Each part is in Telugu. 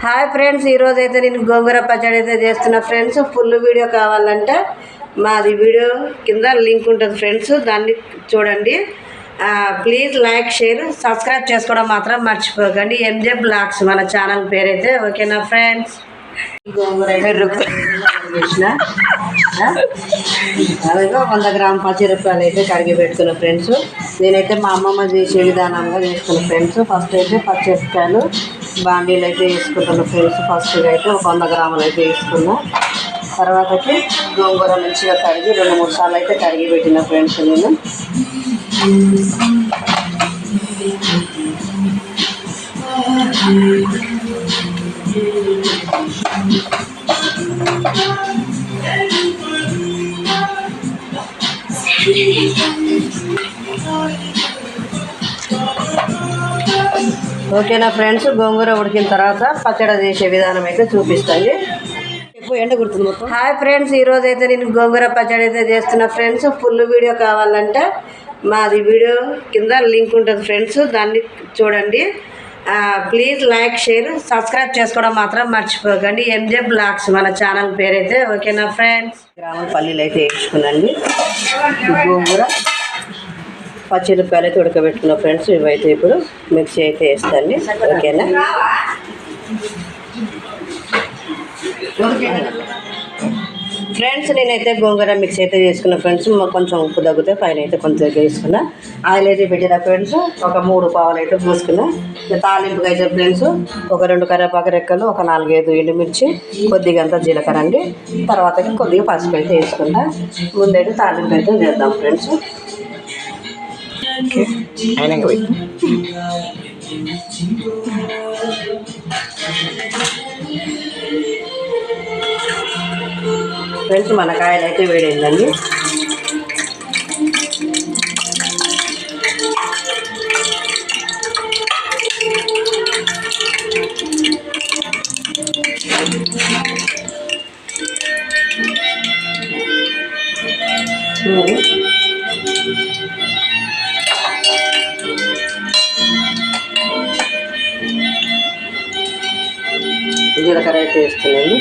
హాయ్ ఫ్రెండ్స్, ఈరోజు అయితే నేను గోంగూర పచ్చడి అయితే చేస్తున్నా ఫ్రెండ్స్. ఫుల్ వీడియో కావాలంటే మాది వీడియో కింద లింక్ ఉంటుంది ఫ్రెండ్స్, దాన్ని చూడండి. ప్లీజ్ లైక్, షేర్, సబ్స్క్రైబ్ చేసుకోవడం మాత్రం మర్చిపోకండి. ఎంజే బ్లాగ్స్ మన ఛానల్ పేరైతే. ఓకేనా ఫ్రెండ్స్? గోంగూర అయితే చేసిన అలాగే 100 గ్రాముల పచ్చిమిరపకాయలు అయితే కడిగి పెట్టుకున్నా ఫ్రెండ్స్. నేనైతే మా అమ్మమ్మ చేసే విధానంగా చేసుకున్నా ఫ్రెండ్స్. ఫస్ట్ అయితే పచ్చిమిరపకాయలు బాండీలు అయితే వేసుకుంటున్నా ఫ్రెండ్స్. ఫస్ట్గా అయితే ఒక 100 గ్రాములు అయితే వేసుకున్నా. తర్వాతకి గోంగూర మంచిగా కడిగి 2-3 సార్లు అయితే కడిగి పెట్టిన ఫ్రెండ్స్. నేను ఓకేనా ఫ్రెండ్స్? గోంగూర ఉడికిన తర్వాత పచ్చడి చేసే విధానం అయితే చూపిస్తాయి. ఎండ గుర్తుంది మొత్తం. హాయ్ ఫ్రెండ్స్, ఈరోజు అయితే నేను గోంగూర పచ్చడి అయితే చేస్తున్నా ఫ్రెండ్స్. ఫుల్ వీడియో కావాలంటే మాది వీడియో కింద లింక్ ఉంటుంది ఫ్రెండ్స్, దాన్ని చూడండి. ప్లీజ్ లైక్, షేర్, సబ్స్క్రైబ్ చేసుకోవడం మాత్రం మర్చిపోకండి. ఎంజే బ్లాగ్స్ మన ఛానల్ పేరైతే. ఓకేనా ఫ్రెండ్స్? గ్రాముల పల్లీలు అయితే వేసుకున్నాండి. గోంగూర పచ్చిమిరపకాయలు అయితే ఉడకబెట్టుకున్న ఫ్రెండ్స్. ఇవైతే ఇప్పుడు మిక్సీ అయితే వేస్తాండి. ఓకేనా ఫ్రెండ్స్? నేనైతే గోంగూర మిక్స్ అయితే చేసుకున్నా ఫ్రెండ్స్. కొంచెం ఉప్పు తగ్గితే పైన అయితే కొంచెం వేసుకున్నా. ఆయిల్ అయితే పెట్టిన ఫ్రెండ్స్. ఒక 3 పావులు అయితే పూసుకున్నా. తాలింపుగా అయితే ఫ్రెండ్స్ ఒక 2 కరివేపాకు రెక్కలు, ఒక 4-5 ఎండుమిర్చి, కొద్దిగా అంతా జీలకర్ర అండి. తర్వాతకి కొద్దిగా పసుపు అయితే వేసుకున్నా. ముందైతే తాలింపు అయితే చేద్దాం ఫ్రెండ్స్. ఫ్రెండ్స్ మన కాయలు అయితే వేడైందండి. జీలకర్ర అయితే వేస్తున్నాను.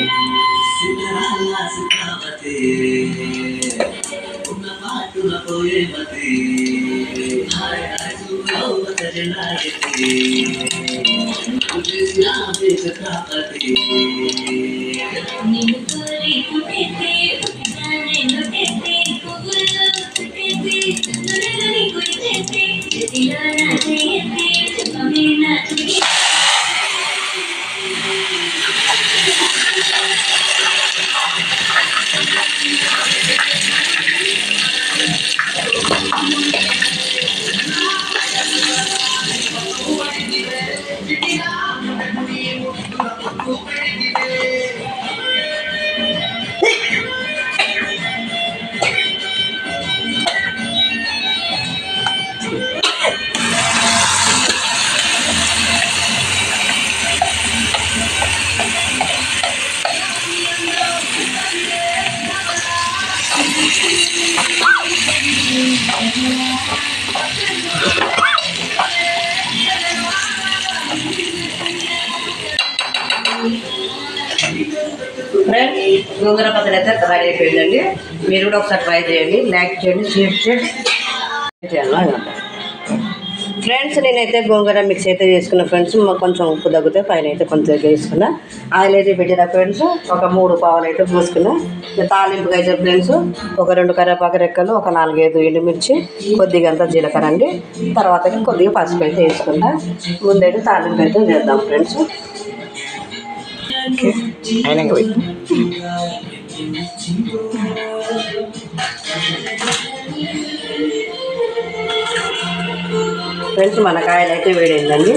ఫ్రెండ్స్ గోంగూర పచ్చడి అయితే రెడీ అయిపోయిందండి. మీరు కూడా ఒకసారి ట్రై చేయండి. లైక్ చేయండి, షేర్ చేయండి. ఫ్రెండ్స్ నేనైతే గోంగూర మిక్స్ అయితే చేసుకున్నా ఫ్రెండ్స్. కొంచెం ఉప్పు తగ్గితే పైన అయితే కొంచెం వేసుకున్నా. ఆయిల్ అయితే పెట్టిన ఫ్రెండ్స్. ఒక 3 పావులు అయితే పూసుకున్నా. తాలింపుగా అయితే ఫ్రెండ్స్ ఒక 2 కరివేపాకు రెక్కలు, ఒక 4-5 ఎండుమిర్చి, కొద్దిగా అంతా జీలకర్ర అండి. తర్వాతకి కొద్దిగా పసుపు అయితే వేసుకుంటా. ముందైతే తాలింపు అయితే చేద్దాం ఫ్రెండ్స్. ఫ్రెండ్స్ మన కాయలు అయితే వేడైందండి.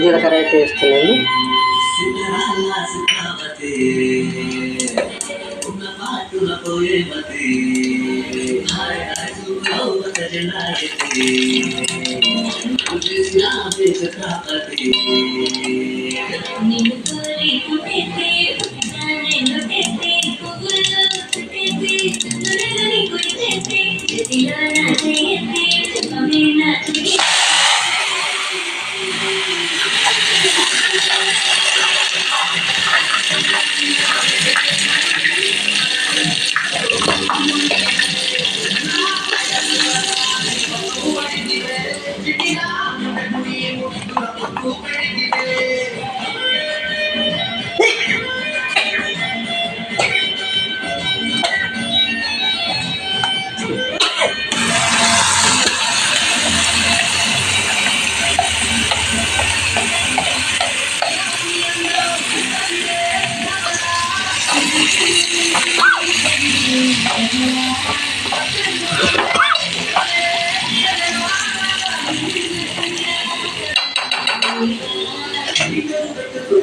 జీలకర్ర అయితే వేస్తున్నాను.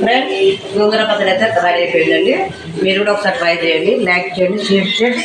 ఫ్రెండ్స్ గోంగూర పచ్చడి అయితే రెడీ అయిపోయిందండి. మీరు కూడా ఒకసారి ట్రై చేయండి, లైక్ చేయండి, షేర్ చేయండి.